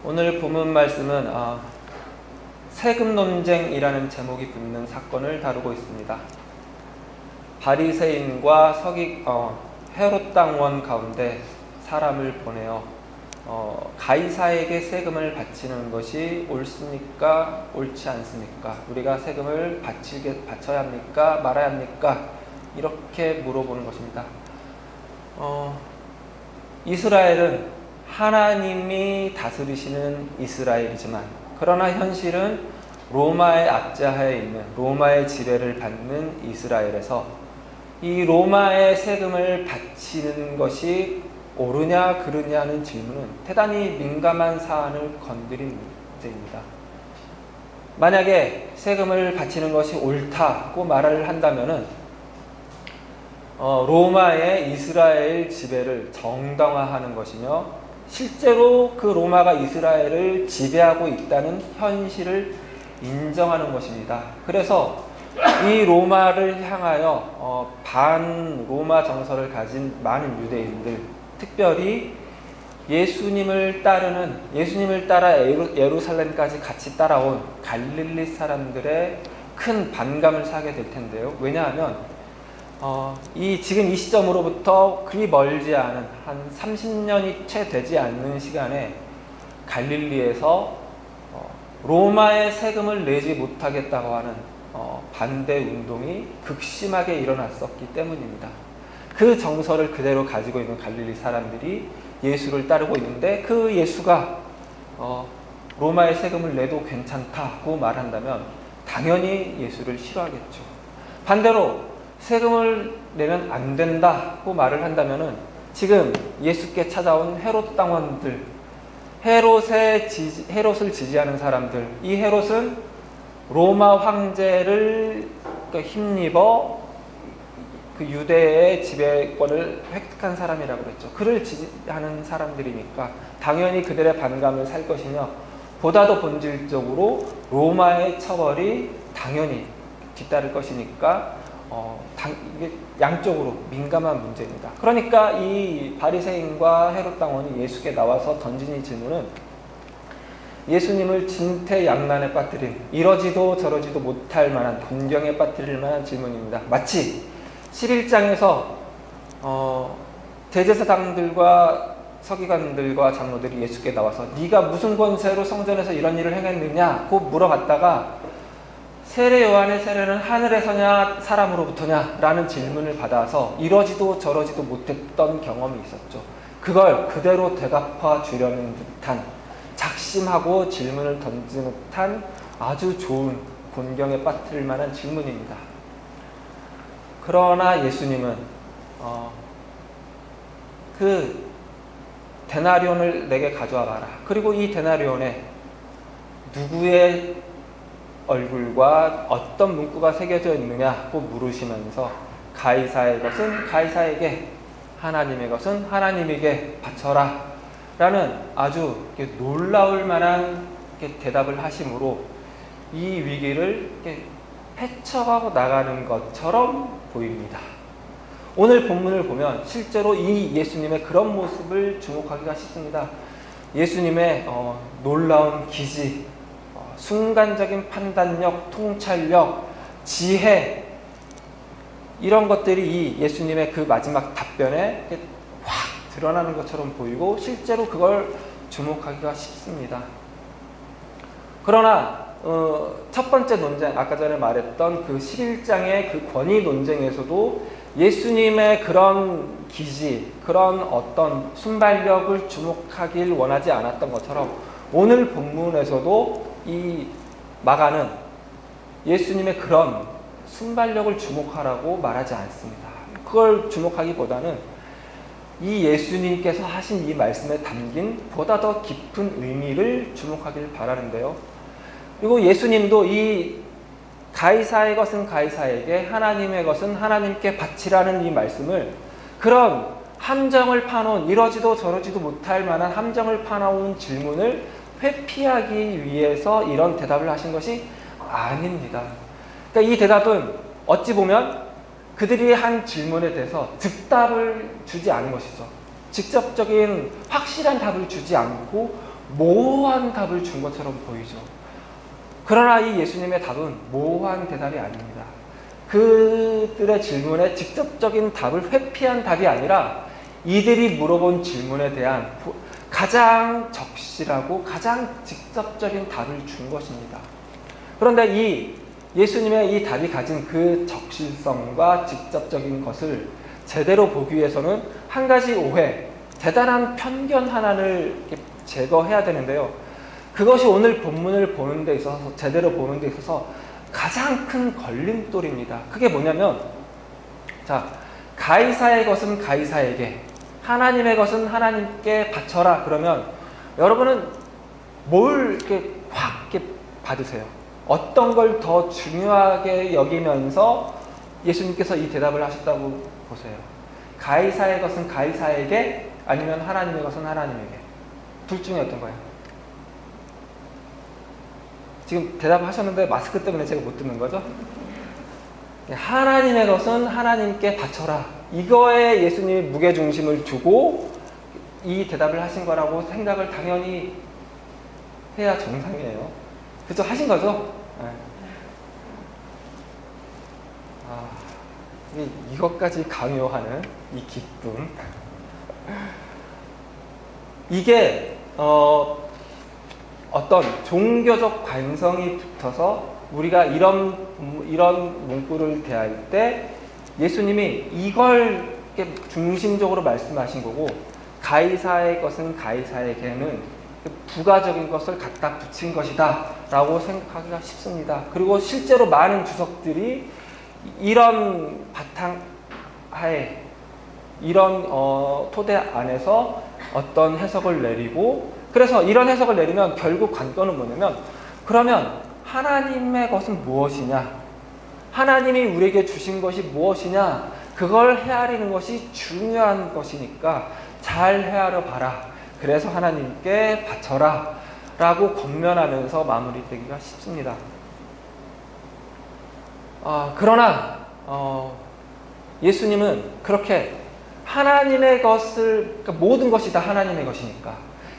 오늘 본문 말씀은 세금 논쟁이라는 제목이 붙는 사건을 다루고 있습니다. 바리새인과 헤롯 당원 가운데 사람을 보내어 가이사에게 세금을 바치는 것이 옳습니까? 옳지 않습니까? 우리가 세금을 바쳐야 합니까? 말아야 합니까? 이렇게 물어보는 것입니다. 이스라엘은 하나님이 다스리시는 이스라엘이지만, 그러나 현실은 로마의 압제하에 있는, 로마의 지배를 받는 이스라엘에서 이 로마의 세금을 바치는 것이 옳으냐 그르냐는 질문은 대단히 민감한 사안을 건드린 문제입니다. 만약에 세금을 바치는 것이 옳다고 말을 한다면은 로마의 이스라엘 지배를 정당화하는 것이며, 실제로 그 로마가 이스라엘을 지배하고 있다는 현실을 인정하는 것입니다. 그래서 이 로마를 향하여 반 로마 정서를 가진 많은 유대인들, 특별히 예수님을 따라 예루살렘까지 같이 따라온 갈릴리 사람들의 큰 반감을 사게 될 텐데요. 왜냐하면 지금 이 시점으로부터 그리 멀지 않은 한 30년이 채 되지 않는 시간에 갈릴리에서 로마의 세금을 내지 못하겠다고 하는 반대 운동이 극심하게 일어났었기 때문입니다. 그 정서를 그대로 가지고 있는 갈릴리 사람들이 예수를 따르고 있는데, 그 예수가 로마의 세금을 내도 괜찮다고 말한다면 당연히 예수를 싫어하겠죠. 반대로 세금을 내면 안 된다고 말을 한다면은 지금 예수께 찾아온 헤롯 당원들, 헤롯을 지지하는 사람들, 이 헤롯은 로마 황제를 힘입어 그 유대의 지배권을 획득한 사람이라고 그랬죠. 그를 지지하는 사람들이니까 당연히 그들의 반감을 살 것이며, 보다도 본질적으로 로마의 처벌이 당연히 뒤따를 것이니까 이게 양쪽으로 민감한 문제입니다. 그러니까 이 바리새인과 헤롯 당원이 예수께 나와서 던진 이 질문은 예수님을 진퇴양난에 빠뜨린, 이러지도 저러지도 못할 만한, 곤경에 빠뜨릴 만한 질문입니다. 마치 11장에서 대제사장들과 서기관들과 장로들이 예수께 나와서 네가 무슨 권세로 성전에서 이런 일을 행했느냐고 물어봤다가 세례 요한의 세례는 하늘에서냐 사람으로부터냐 라는 질문을 받아서 이러지도 저러지도 못했던 경험이 있었죠. 그걸 그대로 되갚아 주려는 듯한, 작심하고 질문을 던지는 듯한 아주 좋은, 곤경에 빠뜨릴 만한 질문입니다. 그러나 예수님은 그 데나리온을 내게 가져와 봐라. 그리고 이 데나리온에 누구의 얼굴과 어떤 문구가 새겨져 있느냐고 물으시면서 가이사의 것은 가이사에게, 하나님의 것은 하나님에게 바쳐라 라는 아주 놀라울 만한 대답을 하심으로 이 위기를 헤쳐가고 나가는 것처럼 보입니다. 오늘 본문을 보면 실제로 이 예수님의 그런 모습을 주목하기가 쉽습니다. 예수님의 놀라운 기지, 순간적인 판단력, 통찰력, 지혜, 이런 것들이 이 예수님의 그 마지막 답변에 확 드러나는 것처럼 보이고 실제로 그걸 주목하기가 쉽습니다. 그러나 첫 번째 논쟁, 아까 전에 말했던 그 11장의 그 권위 논쟁에서도 예수님의 그런 기지, 그런 어떤 순발력을 주목하길 원하지 않았던 것처럼 오늘 본문에서도 이 마가는 예수님의 그런 순발력을 주목하라고 말하지 않습니다. 그걸 주목하기보다는 이 예수님께서 하신 이 말씀에 담긴 보다 더 깊은 의미를 주목하길 바라는데요. 그리고 예수님도 이 가이사의 것은 가이사에게, 하나님의 것은 하나님께 바치라는 이 말씀을, 그런 함정을 파놓은, 이러지도 저러지도 못할 만한 함정을 파놓은 질문을 회피하기 위해서 이런 대답을 하신 것이 아닙니다. 그러니까 이 대답은 어찌 보면 그들이 한 질문에 대해서 즉답을 주지 않은 것이죠. 직접적인 확실한 답을 주지 않고 모호한 답을 준 것처럼 보이죠. 그러나 이 예수님의 답은 모호한 대답이 아닙니다. 그들의 질문에 직접적인 답을 회피한 답이 아니라 이들이 물어본 질문에 대한 가장 적실하고 가장 직접적인 답을 준 것입니다. 그런데 이 예수님의 이 답이 가진 그 적실성과 직접적인 것을 제대로 보기 위해서는 한 가지 오해, 대단한 편견 하나를 제거해야 되는데요. 그것이 오늘 본문을 보는 데 있어서, 제대로 보는 데 있어서 가장 큰 걸림돌입니다. 그게 뭐냐면, 자, 가이사의 것은 가이사에게, 하나님의 것은 하나님께 바쳐라. 그러면 여러분은 뭘 이렇게 확 이렇게 받으세요? 어떤 걸 더 중요하게 여기면서 예수님께서 이 대답을 하셨다고 보세요? 가이사의 것은 가이사에게, 아니면 하나님의 것은 하나님에게? 둘 중에 어떤 거예요? 지금 대답하셨는데 마스크 때문에 제가 못 듣는 거죠? 하나님의 것은 하나님께 바쳐라. 이거에 예수님이 무게중심을 두고 이 대답을 하신 거라고 생각을 당연히 해야 정상이에요. 그죠? 하신 거죠? 네. 이것까지 강요하는 이 기쁨. 이게 어떤 종교적 관성이 붙어서 우리가 이런 문구를 대할 때 예수님이 이걸 중심적으로 말씀하신 거고, 가이사의 것은 가이사에게는 부가적인 것을 갖다 붙인 것이다 라고 생각하기가 쉽습니다. 그리고 실제로 많은 주석들이 이런 바탕하에, 이런 토대 안에서 어떤 해석을 내리고, 그래서 이런 해석을 내리면 결국 관건은 뭐냐면, 그러면 하나님의 것은 무엇이냐, 하나님이 우리에게 주신 것이 무엇이냐, 그걸 헤아리는 것이 중요한 것이니까 잘 헤아려 봐라. 그래서 하나님께 바쳐라 라고 권면하면서 마무리되기가 쉽습니다. 그러나 예수님은 그렇게 하나님의 것을, 그러니까 모든 것이 다 하나님의 것이니까,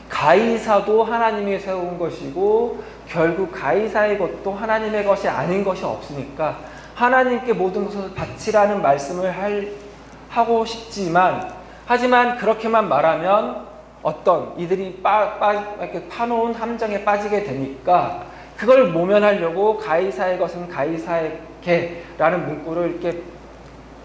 가이사도 하나님이 세운 것이고 결국 가이사의 것도 하나님의 것이 아닌 것이 없으니까 하나님께 모든 것을 바치라는 말씀을 하고 싶지만, 하지만 그렇게만 말하면 이들이 이렇게 파놓은 함정에 빠지게 되니까 그걸 모면하려고 가이사의 것은 가이사에게 라는 문구를 이렇게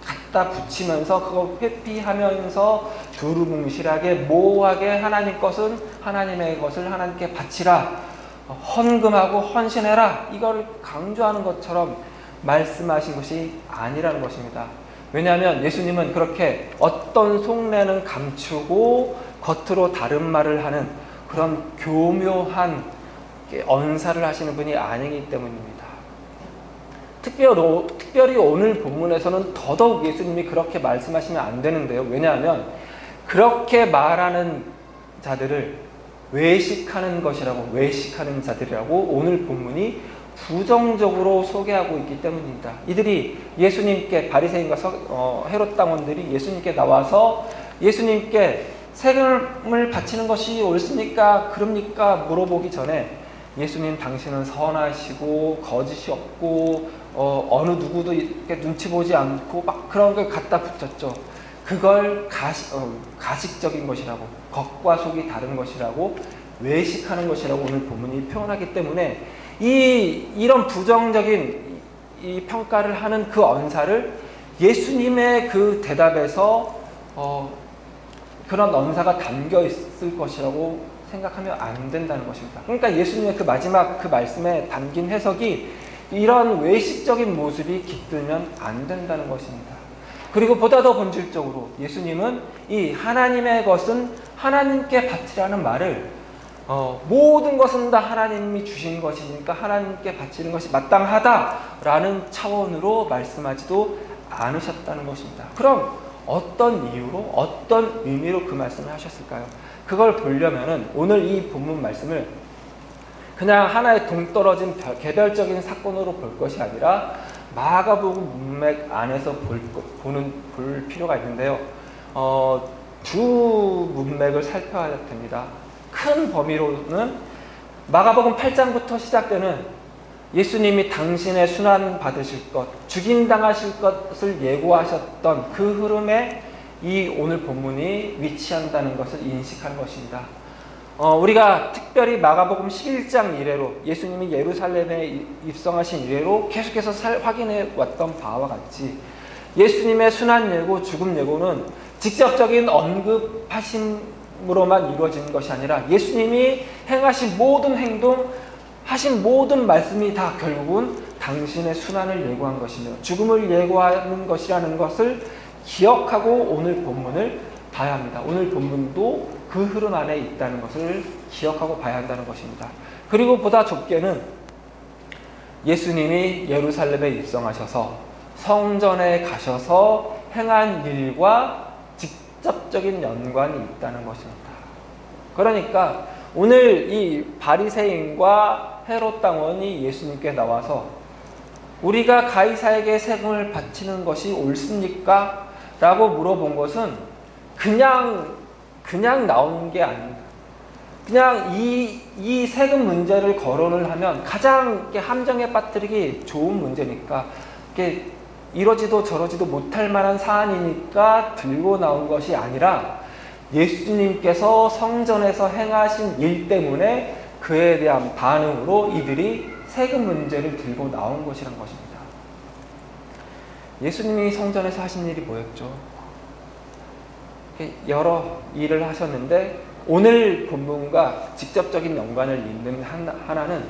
갖다 붙이면서 그거 회피하면서 두루뭉실하게 모호하게 하나님 것은 하나님의 것을 하나님께 바치라, 헌금하고 헌신해라, 이걸 강조하는 것처럼 말씀하신 것이 아니라는 것입니다. 왜냐하면 예수님은 그렇게 어떤 속내는 감추고 겉으로 다른 말을 하는 그런 교묘한 언사를 하시는 분이 아니기 때문입니다. 특별히 오늘 본문에서는 더더욱 예수님이 그렇게 말씀하시면 안 되는데요. 왜냐하면 그렇게 말하는 자들을 외식하는 자들이라고 오늘 본문이 부정적으로 소개하고 있기 때문입니다. 이들이 예수님께, 바리새인과 헤롯 당원들이 예수님께 나와서 예수님께 세금을 바치는 것이 옳습니까? 그럽니까? 물어보기 전에 예수님, 당신은 선하시고 거짓이 없고 어느 누구도 이렇게 눈치 보지 않고 막 그런 걸 갖다 붙였죠. 그걸 가식적인 것이라고, 겉과 속이 다른 것이라고, 외식하는 것이라고 오늘 본문이 표현하기 때문에 이런 부정적인 이 평가를 하는 그 언사를 예수님의 그 대답에서 그런 언사가 담겨 있을 것이라고 생각하면 안 된다는 것입니다. 그러니까 예수님의 그 마지막 그 말씀에 담긴 해석이 이런 외식적인 모습이 깃들면 안 된다는 것입니다. 그리고 보다 더 본질적으로 예수님은 이 하나님의 것은 하나님께 바치라는 말을 모든 것은 다 하나님이 주신 것이니까 하나님께 바치는 것이 마땅하다라는 차원으로 말씀하지도 않으셨다는 것입니다. 그럼 어떤 이유로, 어떤 의미로 그 말씀을 하셨을까요? 그걸 보려면은 오늘 이 본문 말씀을 그냥 하나의 동떨어진 개별적인 사건으로 볼 것이 아니라 마가복음 문맥 안에서 볼 필요가 있는데요. 두 문맥을 살펴야 됩니다. 큰 범위로는 마가복음 8장부터 시작되는 예수님이 당신의 순환 받으실 것, 죽임당하실 것을 예고하셨던 그 흐름에 이 오늘 본문이 위치한다는 것을 인식할 것입니다. 우리가 특별히 마가복음 11장 이래로 예수님이 예루살렘에 입성하신 이래로 계속해서 확인해 왔던 바와 같이 예수님의 순환 예고, 죽음 예고는 직접적인 언급하심으로만 이루어지는 것이 아니라 예수님이 행하신 모든 행동, 하신 모든 말씀이 다 결국은 당신의 순환을 예고한 것이며 죽음을 예고하는 것이라는 것을 기억하고 오늘 본문을 봐야 합니다. 오늘 본문도 그 흐름 안에 있다는 것을 기억하고 봐야 한다는 것입니다. 그리고 보다 좁게는 예수님이 예루살렘에 입성하셔서 성전에 가셔서 행한 일과 직접적인 연관이 있다는 것입니다. 그러니까 오늘 이 바리새인과 헤롯 당원이 예수님께 나와서 우리가 가이사에게 세금을 바치는 것이 옳습니까? 라고 물어본 것은 그냥 나온 게 아닙니다. 그냥 이 세금 문제를 거론을 하면 가장 함정에 빠뜨리기 좋은 문제니까 이러지도 저러지도 못할 만한 사안이니까 들고 나온 것이 아니라 예수님께서 성전에서 행하신 일 때문에 그에 대한 반응으로 이들이 세금 문제를 들고 나온 것이란 것입니다. 예수님이 성전에서 하신 일이 뭐였죠? 여러 일을 하셨는데 오늘 본문과 직접적인 연관을 잇는 하나는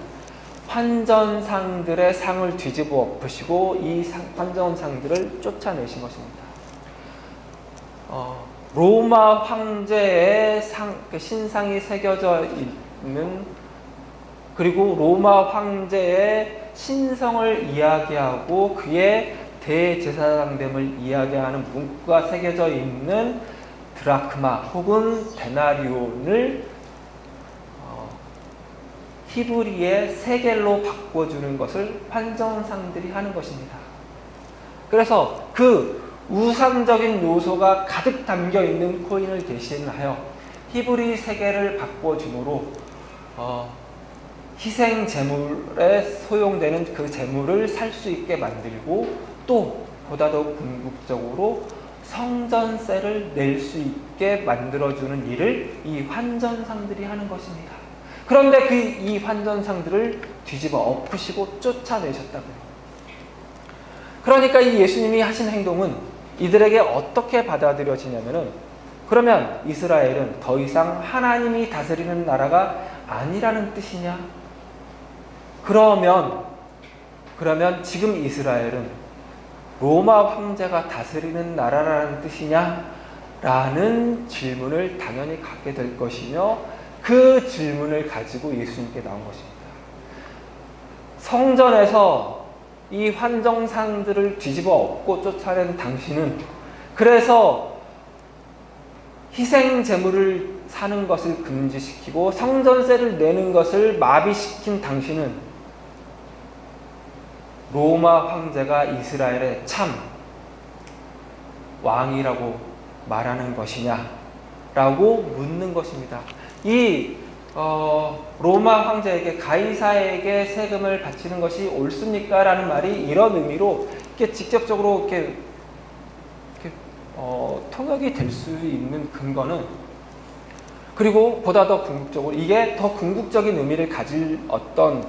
환전상들의 상을 뒤집어 엎으시고 이 환전상들을 쫓아내신 것입니다. 로마 황제의 신상이 새겨져 있는, 그리고 로마 황제의 신성을 이야기하고 그의 대제사장됨을 이야기하는 문구가 새겨져 있는 드라크마 혹은 데나리온을 히브리의 세겔로 바꿔주는 것을 환전상들이 하는 것입니다. 그래서 그 우상적인 요소가 가득 담겨 있는 코인을 대신하여 히브리 세겔을 바꿔줌으로 희생 제물에 소용되는 그 제물을 살 수 있게 만들고 또 보다 더 궁극적으로 성전세를 낼 수 있게 만들어주는 일을 이 환전상들이 하는 것입니다. 그런데 이 환전상들을 뒤집어 엎으시고 쫓아내셨다고요. 그러니까 이 예수님이 하신 행동은 이들에게 어떻게 받아들여지냐면은, 그러면 이스라엘은 더 이상 하나님이 다스리는 나라가 아니라는 뜻이냐? 그러면 지금 이스라엘은 로마 황제가 다스리는 나라라는 뜻이냐? 라는 질문을 당연히 갖게 될 것이며 그 질문을 가지고 예수님께 나온 것입니다. 성전에서 이 환정상들을 뒤집어 엎고 쫓아낸 당신은, 그래서 희생 제물을 사는 것을 금지시키고 성전세를 내는 것을 마비시킨 당신은 로마 황제가 이스라엘의 참 왕이라고 말하는 것이냐라고 묻는 것입니다. 이 로마 황제에게, 가이사에게 세금을 바치는 것이 옳습니까? 라는 말이 이런 의미로 이렇게 직접적으로 통역이 될 수 있는 근거는, 그리고 보다 더 궁극적으로 이게 더 궁극적인 의미를 가질 어떤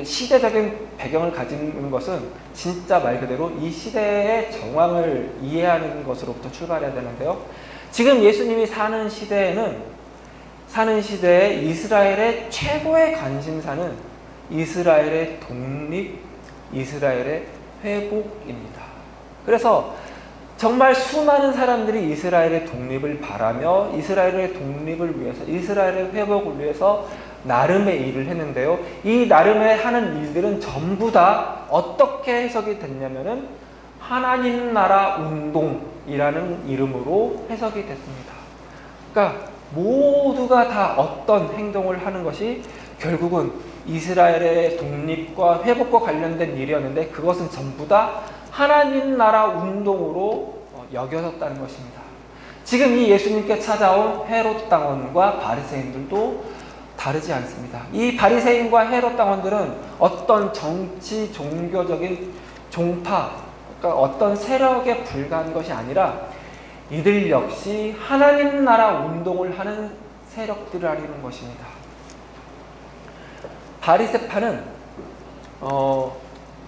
시대적인 배경을 가지는 것은 진짜 말 그대로 이 시대의 정황을 이해하는 것으로부터 출발해야 되는데요. 지금 예수님이 사는 시대에 이스라엘의 최고의 관심사는 이스라엘의 독립, 이스라엘의 회복입니다. 그래서 정말 수많은 사람들이 이스라엘의 독립을 바라며 이스라엘의 독립을 위해서, 이스라엘의 회복을 위해서 나름의 일을 했는데요. 이 나름의 하는 일들은 전부 다 어떻게 해석이 됐냐면은 하나님 나라 운동이라는 이름으로 해석이 됐습니다. 그러니까 모두가 다 어떤 행동을 하는 것이 결국은 이스라엘의 독립과 회복과 관련된 일이었는데 그것은 전부 다 하나님 나라 운동으로 여겨졌다는 것입니다. 지금 이 예수님께 찾아온 헤롯 당원과 바리새인들도 다르지 않습니다. 이 바리새인과 헤롯 당원들은 어떤 정치 종교적인 종파, 그러니까 어떤 세력에 불과한 것이 아니라 이들 역시 하나님 나라 운동을 하는 세력들이라는 것입니다. 바리새파는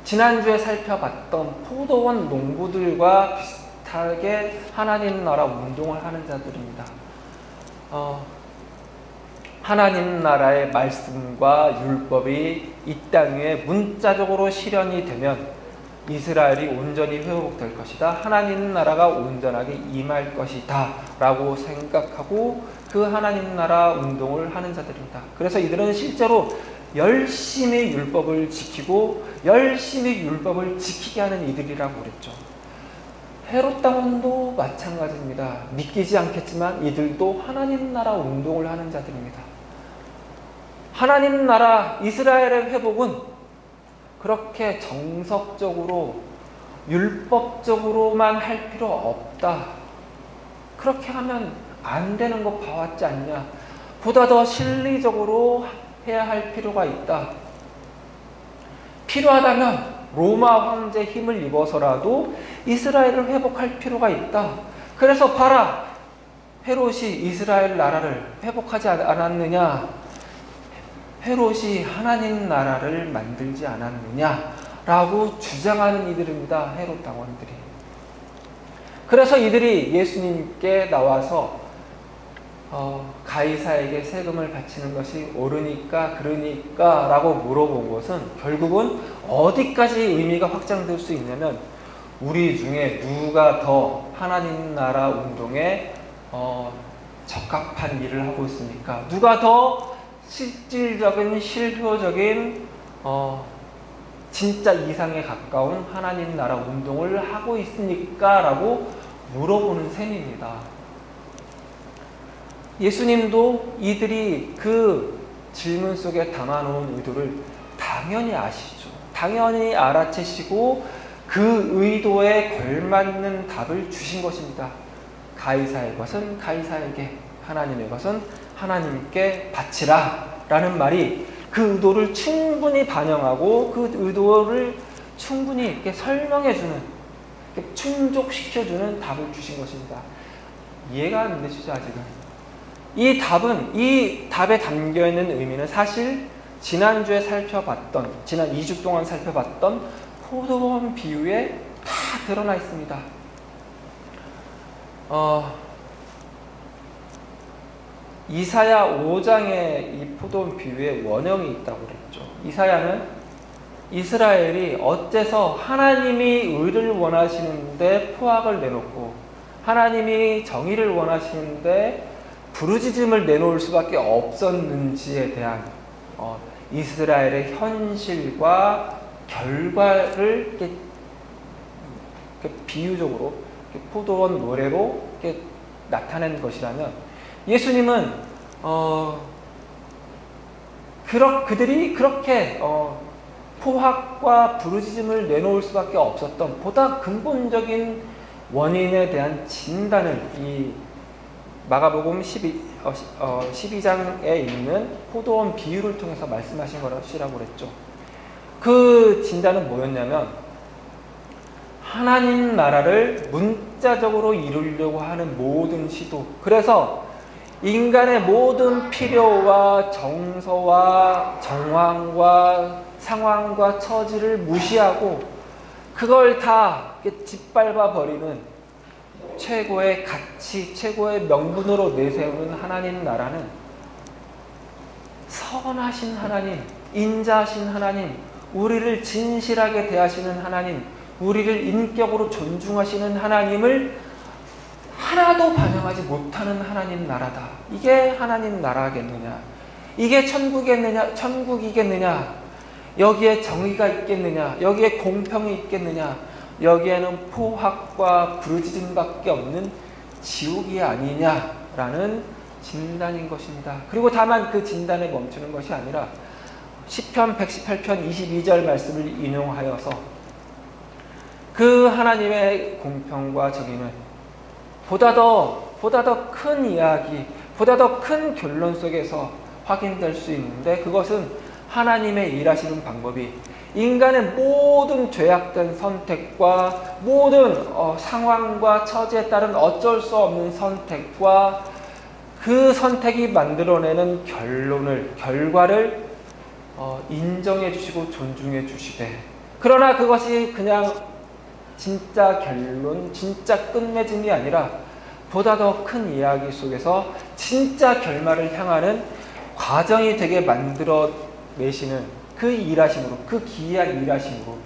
지난주에 살펴봤던 포도원 농부들과 비슷하게 하나님 나라 운동을 하는 자들입니다. 하나님 나라의 말씀과 율법이 이 땅 위에 문자적으로 실현이 되면 이스라엘이 온전히 회복될 것이다. 하나님 나라가 온전하게 임할 것이다 라고 생각하고 그 하나님 나라 운동을 하는 자들입니다. 그래서 이들은 실제로 열심히 율법을 지키고 열심히 율법을 지키게 하는 이들이라고 그랬죠. 헤롯 당원도 마찬가지입니다. 믿기지 않겠지만 이들도 하나님 나라 운동을 하는 자들입니다. 하나님 나라 이스라엘의 회복은 그렇게 정석적으로 율법적으로만 할 필요 없다. 그렇게 하면 안 되는 거 봐왔지 않냐. 보다 더 실리적으로 해야 할 필요가 있다. 필요하다면 로마 황제의 힘을 입어서라도 이스라엘을 회복할 필요가 있다. 그래서 봐라, 헤롯이 이스라엘 나라를 회복하지 않았느냐, 헤롯이 하나님 나라를 만들지 않았느냐라고 주장하는 이들입니다. 헤롯 당원들이. 그래서 이들이 예수님께 나와서 가이사에게 세금을 바치는 것이 옳으니까 그러니까 라고 물어본 것은 결국은 어디까지 의미가 확장될 수 있냐면, 우리 중에 누가 더 하나님 나라 운동에 적합한 일을 하고 있습니까? 누가 더 실질적인 실효적인 진짜 이상에 가까운 하나님 나라 운동을 하고 있습니까? 라고 물어보는 셈입니다. 예수님도 이들이 그 질문 속에 담아놓은 의도를 당연히 아시죠. 당연히 알아채시고 그 의도에 걸맞는 답을 주신 것입니다. 가이사의 것은 가이사에게, 하나님의 것은 하나님께 바치라 라는 말이 그 의도를 충분히 반영하고 그 의도를 충분히 이렇게 설명해주는, 이렇게 충족시켜주는 답을 주신 것입니다. 이해가 안 되시죠, 아직은? 이 답에 담겨있는 의미는 사실 지난 2주 동안 살펴봤던 포도원 비유에 다 드러나 있습니다. 이사야 5장에 이 포도원 비유에 원형이 있다고 그랬죠. 이사야는 이스라엘이 어째서 하나님이 의를 원하시는데 포악을 내놓고 하나님이 정의를 원하시는데 부르짖음을 내놓을 수밖에 없었는지에 대한 이스라엘의 현실과 결과를 이렇게 비유적으로 이렇게 포도원 노래로 이렇게 나타낸 것이라면, 예수님은 그들이 그렇게 포악과 부르짖음을 내놓을 수밖에 없었던 보다 근본적인 원인에 대한 진단을 이 마가복음 12장에 있는 포도원 비유를 통해서 말씀하신 것이라고 그랬죠. 그 진단은 뭐였냐면, 하나님 나라를 문자적으로 이루려고 하는 모든 시도, 그래서 인간의 모든 필요와 정서와 정황과 상황과 처지를 무시하고 그걸 다 짓밟아 버리는 최고의 가치, 최고의 명분으로 내세우는 하나님 나라는 선하신 하나님, 인자하신 하나님, 우리를 진실하게 대하시는 하나님, 우리를 인격으로 존중하시는 하나님을 하나도 반영하지 못하는 하나님 나라다. 이게 하나님 나라겠느냐? 이게 천국이겠느냐? 여기에 정의가 있겠느냐? 여기에 공평이 있겠느냐? 여기에는 포악과 부르짖음밖에 없는 지옥이 아니냐라는 진단인 것입니다. 그리고 다만 그 진단에 멈추는 것이 아니라 시편 118편 22절 말씀을 인용하여서 그 하나님의 공평과 정의는 보다 더 보다 더 큰 이야기, 보다 더 큰 결론 속에서 확인될 수 있는데, 그것은 하나님의 일하시는 방법이 인간의 모든 죄악된 선택과 모든 상황과 처지에 따른 어쩔 수 없는 선택과 그 선택이 만들어내는 결과를 인정해 주시고 존중해 주시되, 그러나 그것이 그냥 진짜 결론, 진짜 끝맺음이 아니라 보다 더 큰 이야기 속에서 진짜 결말을 향하는 과정이 되게 만들어내시는 그 일하심으로, 그 기이한 일하심으로,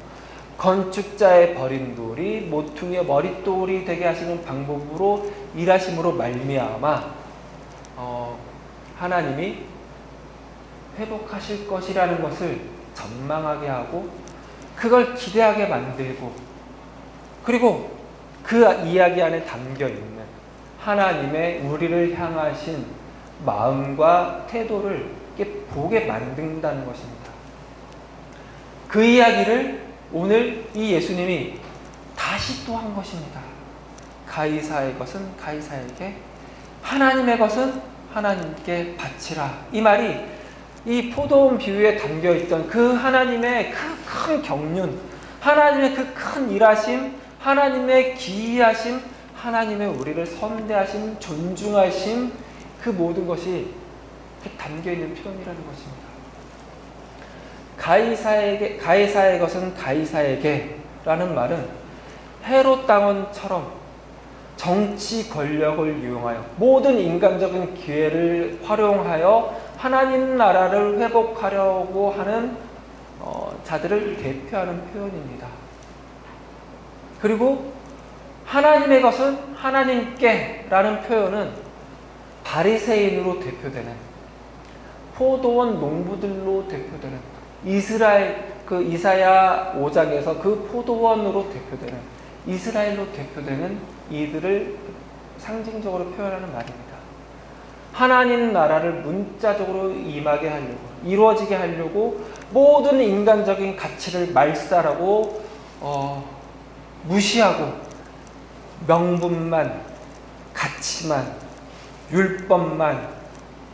건축자의 버린 돌이 모퉁이의 머릿돌이 되게 하시는 방법으로 일하심으로 말미암아 하나님이 회복하실 것이라는 것을 전망하게 하고 그걸 기대하게 만들고, 그리고 그 이야기 안에 담겨있는 하나님의 우리를 향하신 마음과 태도를 이렇게 보게 만든다는 것입니다. 그 이야기를 오늘 이 예수님이 다시 또 한 것입니다. 가이사의 것은 가이사에게, 하나님의 것은 하나님께 바치라. 이 말이 이 포도원 비유에 담겨있던 그 하나님의 그 큰 경륜, 하나님의 그 큰 일하심, 하나님의 기이하심, 하나님의 우리를 선대하심, 존중하심, 그 모든 것이 담겨있는 표현이라는 것입니다. 가이사의 것은 가이사에게 라는 말은 헤롯 당원처럼 정치 권력을 이용하여 모든 인간적인 기회를 활용하여 하나님 나라를 회복하려고 하는 자들을 대표하는 표현입니다. 그리고 하나님의 것은 하나님께 라는 표현은 바리새인으로 대표되는, 포도원 농부들로 대표되는, 그 이사야 5장에서 그 포도원으로 대표되는, 이스라엘로 대표되는 이들을 상징적으로 표현하는 말입니다. 하나님 나라를 문자적으로 임하게 하려고, 이루어지게 하려고 모든 인간적인 가치를 말살하고 무시하고 명분만, 가치만, 율법만,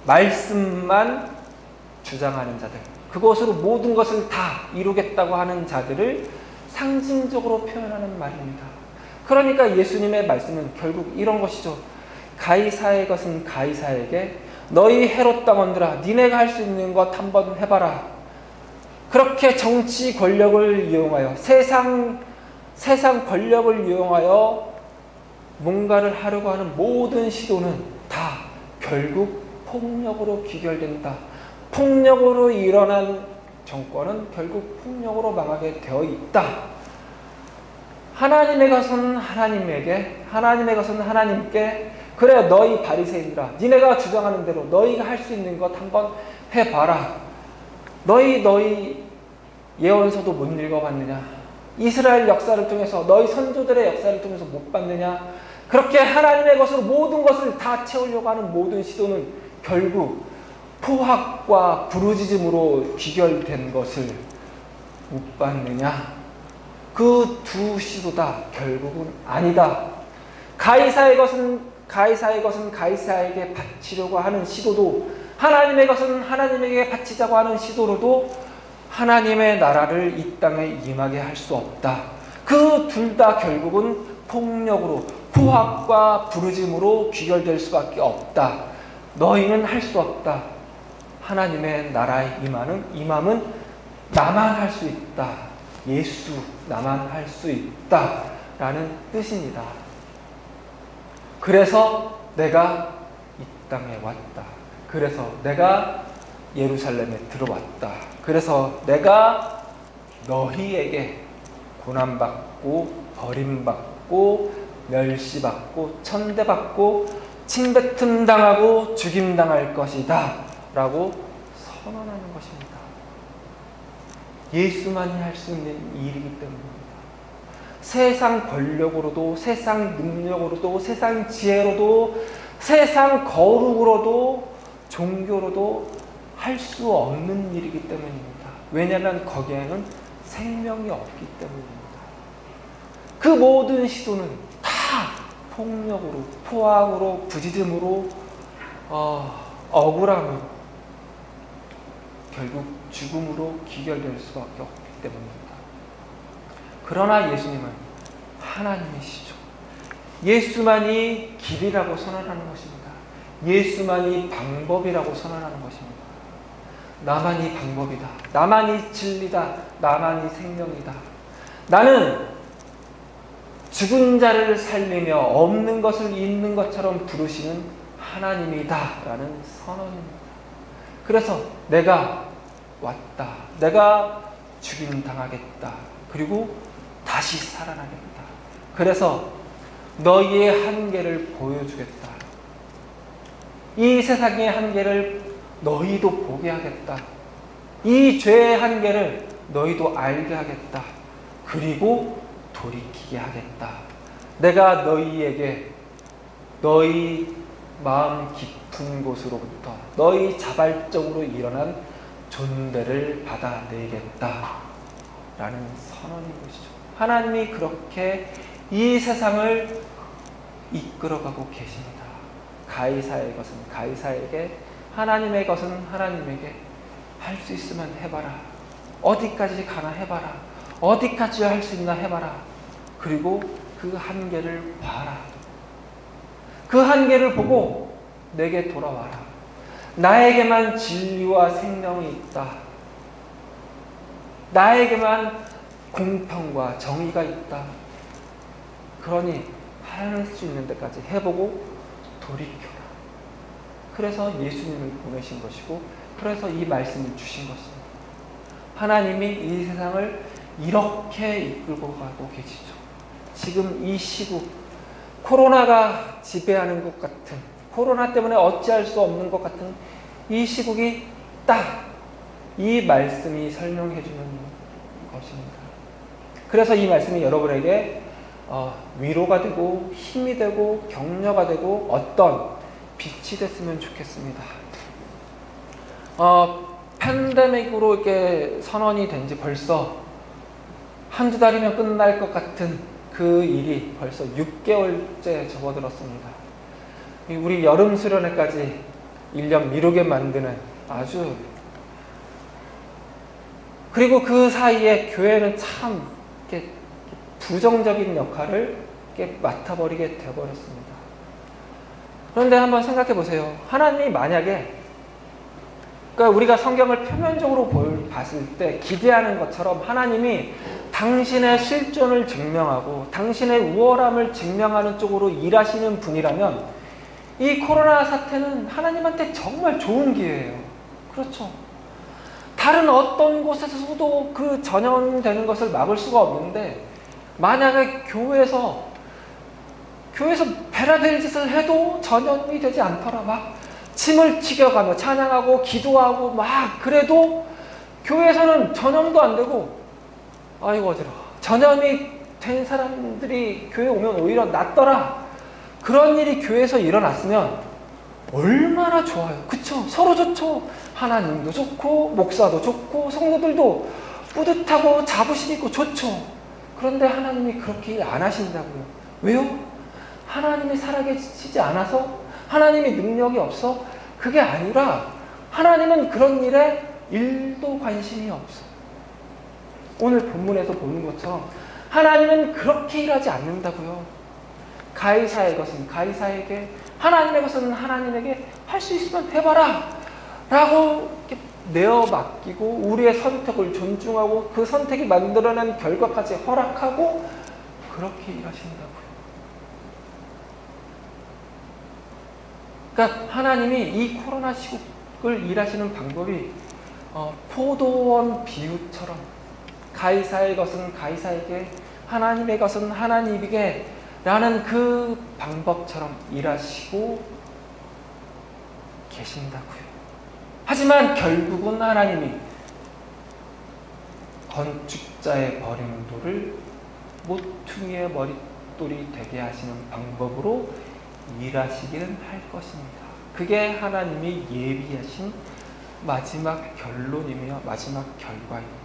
말씀만 주장하는 자들, 그것으로 모든 것을 다 이루겠다고 하는 자들을 상징적으로 표현하는 말입니다. 그러니까 예수님의 말씀은 결국 이런 것이죠. 가이사의 것은 가이사에게, 너희 헤롯 당원들아, 니네가 할 수 있는 것 한번 해봐라. 그렇게 정치 권력을 이용하여, 세상 권력을 이용하여 뭔가를 하려고 하는 모든 시도는 다 결국 폭력으로 귀결된다. 폭력으로 일어난 정권은 결국 폭력으로 망하게 되어 있다. 하나님의 것은 하나님에게, 하나님의 것은 하나님께, 그래 너희 바리새인들아, 니네가 주장하는 대로 너희가 할 수 있는 것 한번 해봐라. 너희 예언서도 못 읽어봤느냐? 이스라엘 역사를 통해서, 너희 선조들의 역사를 통해서 못 봤느냐? 그렇게 하나님의 것으로 모든 것을 다 채우려고 하는 모든 시도는 결국 포악과 부르짖음으로 귀결된 것을 못 봤느냐? 그 두 시도 다 결국은 아니다. 가이사의 것은 가이사에게 바치려고 하는 시도도, 하나님의 것은 하나님에게 바치자고 하는 시도로도 하나님의 나라를 이 땅에 임하게 할 수 없다. 그 둘 다 결국은 폭력으로, 포악과 부르짐으로 귀결될 수밖에 없다. 너희는 할 수 없다. 하나님의 나라의 임함은 나만 할 수 있다. 예수 나만 할 수 있다 라는 뜻입니다. 그래서 내가 이 땅에 왔다. 그래서 내가 예루살렘에 들어왔다. 그래서 내가 너희에게 고난받고 버림받고 멸시받고 천대받고 침뱉음 당하고 죽임당할 것이다 라고 선언하는 것입니다. 예수만이 할 수 있는 일이기 때문입니다. 세상 권력으로도, 세상 능력으로도, 세상 지혜로도, 세상 거룩으로도, 종교로도 할 수 없는 일이기 때문입니다. 왜냐하면 거기에는 생명이 없기 때문입니다. 그 모든 시도는 다 폭력으로, 포악으로, 부짖음으로, 억울함으로, 결국 죽음으로 귀결될 수밖에 없기 때문입니다. 그러나 예수님은 하나님이시죠. 예수만이 길이라고 선언하는 것입니다. 예수만이 방법이라고 선언하는 것입니다. 나만이 방법이다. 나만이 진리다. 나만이 생명이다. 나는 죽은 자를 살리며 없는 것을 있는 것처럼 부르시는 하나님이다 라는 선언입니다. 그래서 내가 왔다. 내가 죽임당하겠다. 그리고 다시 살아나겠다. 그래서 너희의 한계를 보여주겠다. 이 세상의 한계를 너희도 보게 하겠다. 이 죄의 한계를 너희도 알게 하겠다. 그리고 돌이키게 하겠다. 내가 너희에게 너희 마음 깊은 곳으로부터 너희 자발적으로 일어난 존대를 받아내겠다 라는 선언인 것이죠. 하나님이 그렇게 이 세상을 이끌어가고 계십니다. 가이사의 것은 가이사에게, 하나님의 것은 하나님에게. 할 수 있으면 해봐라. 어디까지 가나 해봐라. 어디까지 할 수 있나 해봐라. 그리고 그 한계를 봐라. 그 한계를 보고 내게 돌아와라. 나에게만 진리와 생명이 있다. 나에게만 공평과 정의가 있다. 그러니 할 수 있는 데까지 해보고 돌이켜라. 그래서 예수님을 보내신 것이고, 그래서 이 말씀을 주신 것입니다. 하나님이 이 세상을 이렇게 이끌고 가고 계시죠. 지금 이 시국, 코로나가 지배하는 것 같은, 코로나 때문에 어찌할 수 없는 것 같은 이 시국이 딱 이 말씀이 설명해 주는 것입니다. 그래서 이 말씀이 여러분에게 위로가 되고 힘이 되고 격려가 되고 어떤 빛이 됐으면 좋겠습니다. 팬데믹으로 이렇게 선언이 된 지 벌써 한두 달이면 끝날 것 같은 그 일이 벌써 6개월째 접어들었습니다. 우리 여름 수련회까지 1년 미루게 만드는 아주, 그리고 그 사이에 교회는 참 이렇게 부정적인 역할을 이렇게 맡아버리게 되어버렸습니다. 그런데 한번 생각해 보세요. 하나님이 만약에, 그러니까 우리가 성경을 표면적으로 봤을 때 기대하는 것처럼 하나님이 당신의 실존을 증명하고 당신의 우월함을 증명하는 쪽으로 일하시는 분이라면 이 코로나 사태는 하나님한테 정말 좋은 기회예요. 그렇죠. 다른 어떤 곳에서도 그 전염되는 것을 막을 수가 없는데, 만약에 교회에서 베라될 짓을 해도 전염이 되지 않더라. 막 침을 튀겨가며 찬양하고 기도하고 막 그래도 교회에서는 전염도 안 되고, 아이고 어지러워, 전염이 된 사람들이 교회 오면 오히려 낫더라. 그런 일이 교회에서 일어났으면 얼마나 좋아요. 그쵸? 서로 좋죠. 하나님도 좋고 목사도 좋고 성도들도 뿌듯하고 자부심 있고 좋죠. 그런데 하나님이 그렇게 일 안 하신다고요. 왜요? 하나님이 살아계시지 않아서? 하나님이 능력이 없어? 그게 아니라 하나님은 그런 일에 1도 관심이 없어요. 오늘 본문에서 보는 것처럼 하나님은 그렇게 일하지 않는다고요. 가이사의 것은 가이사에게, 하나님의 것은 하나님에게, 할 수 있으면 해봐라 라고 이렇게 내어 맡기고 우리의 선택을 존중하고 그 선택이 만들어낸 결과까지 허락하고 그렇게 일하신다고요. 그러니까 하나님이 이 코로나 시국을 일하시는 방법이 포도원 비유처럼 가이사의 것은 가이사에게, 하나님의 것은 하나님에게 라는 그 방법처럼 일하시고 계신다고요. 하지만 결국은 하나님이 건축자의 버린 돌을 모퉁이의 머릿돌이 되게 하시는 방법으로 일하시기는 할 것입니다. 그게 하나님이 예비하신 마지막 결론이며 마지막 결과입니다.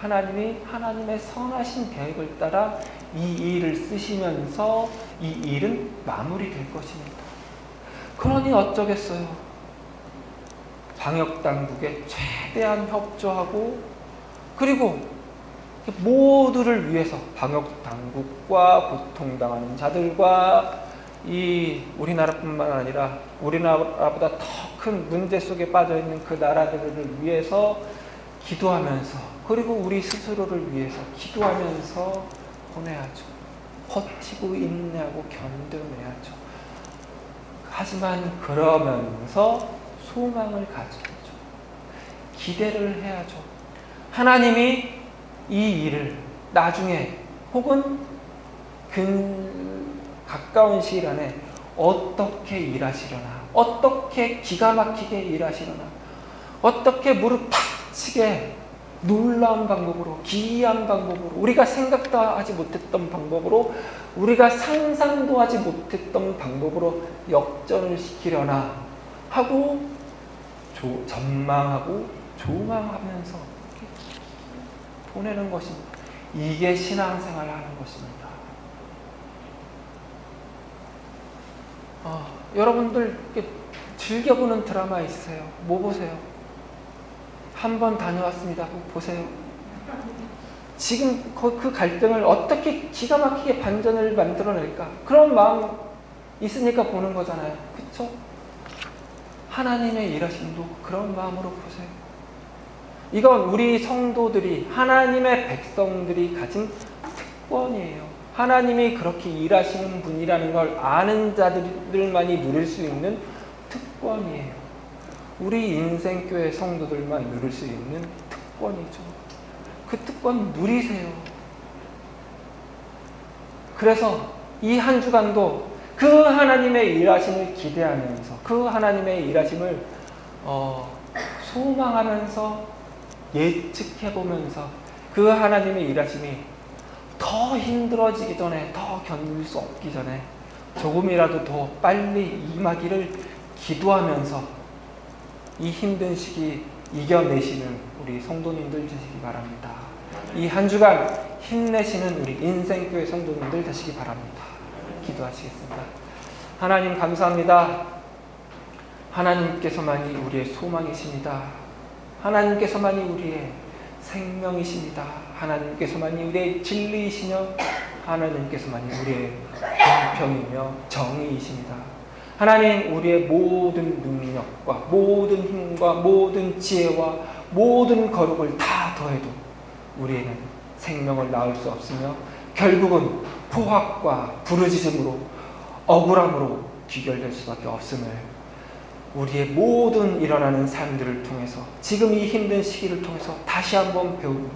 하나님이 하나님의 선하신 계획을 따라 이 일을 쓰시면서 이 일은 마무리될 것입니다. 그러니 어쩌겠어요. 방역당국에 최대한 협조하고 그리고 모두를 위해서 방역당국과 고통당하는 자들과 이 우리나라뿐만 아니라 우리나라보다 더 큰 문제 속에 빠져있는 그 나라들을 위해서 기도하면서 그리고 우리 스스로를 위해서 기도하면서 보내야죠. 버티고 인내하고 견뎌내야죠. 하지만 그러면서 소망을 가져야죠. 기대를 해야죠. 하나님이 이 일을 나중에 혹은 가까운 시일 안에 어떻게 일하시려나, 어떻게 기가 막히게 일하시려나, 어떻게 무릎 탁 치게 놀라운 방법으로, 기이한 방법으로, 우리가 생각도 하지 못했던 방법으로, 우리가 상상도 하지 못했던 방법으로 역전을 시키려나 하고 전망하고 조망하면서 보내는 것입니다. 이게 신앙생활을 하는 것입니다. 여러분들 즐겨보는 드라마 있으세요? 뭐 보세요? 한 번 다녀왔습니다. 보세요. 지금 그 갈등을 어떻게 기가 막히게 반전을 만들어낼까? 그런 마음 있으니까 보는 거잖아요. 그렇죠? 하나님의 일하심도 그런 마음으로 보세요. 이건 우리 성도들이, 하나님의 백성들이 가진 특권이에요. 하나님이 그렇게 일하시는 분이라는 걸 아는 자들만이 누릴 수 있는 특권이에요. 우리 인생교회 성도들만 누릴 수 있는 특권이죠. 그 특권 누리세요. 그래서 이 한 주간도 그 하나님의 일하심을 기대하면서 그 하나님의 일하심을 소망하면서 예측해보면서 그 하나님의 일하심이 더 힘들어지기 전에, 더 견딜 수 없기 전에 조금이라도 더 빨리 임하기를 기도하면서 이 힘든 시기 이겨내시는 우리 성도님들 되시기 바랍니다. 이 한 주간 힘내시는 우리 인생교회 성도님들 되시기 바랍니다. 기도하시겠습니다. 하나님 감사합니다. 하나님께서만이 우리의 소망이십니다. 하나님께서만이 우리의 생명이십니다. 하나님께서만이 우리의 진리이시며 하나님께서만이 우리의 공평이며 정의이십니다. 하나님, 우리의 모든 능력과 모든 힘과 모든 지혜와 모든 거룩을 다 더해도 우리에는 생명을 낳을 수 없으며 결국은 포악과 부르짖음으로 억울함으로 귀결될 수밖에 없음을 우리의 모든 일어나는 삶들을 통해서 지금 이 힘든 시기를 통해서 다시 한번 배우고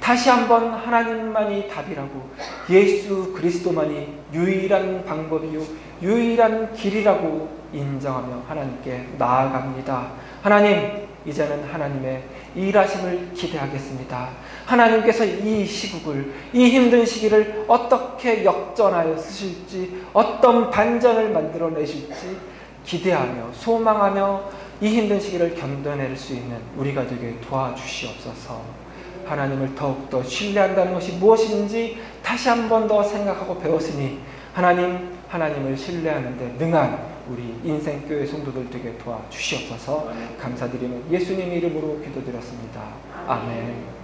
다시 한번 하나님만이 답이라고 예수 그리스도만이 유일한 방법이요 유일한 길이라고 인정하며 하나님께 나아갑니다. 하나님, 이제는 하나님의 일하심을 기대하겠습니다. 하나님께서 이 시국을, 이 힘든 시기를 어떻게 역전하여 쓰실지, 어떤 반전을 만들어내실지 기대하며 소망하며 이 힘든 시기를 견뎌낼 수 있는 우리가 되게 도와주시옵소서. 하나님을 더욱더 신뢰한다는 것이 무엇인지 다시 한 번 더 생각하고 배웠으니 하나님을 신뢰하는 데 능한 우리 인생교회 성도들 되게 도와주시옵소서. 감사드리며 예수님 이름으로 기도드렸습니다. 아멘.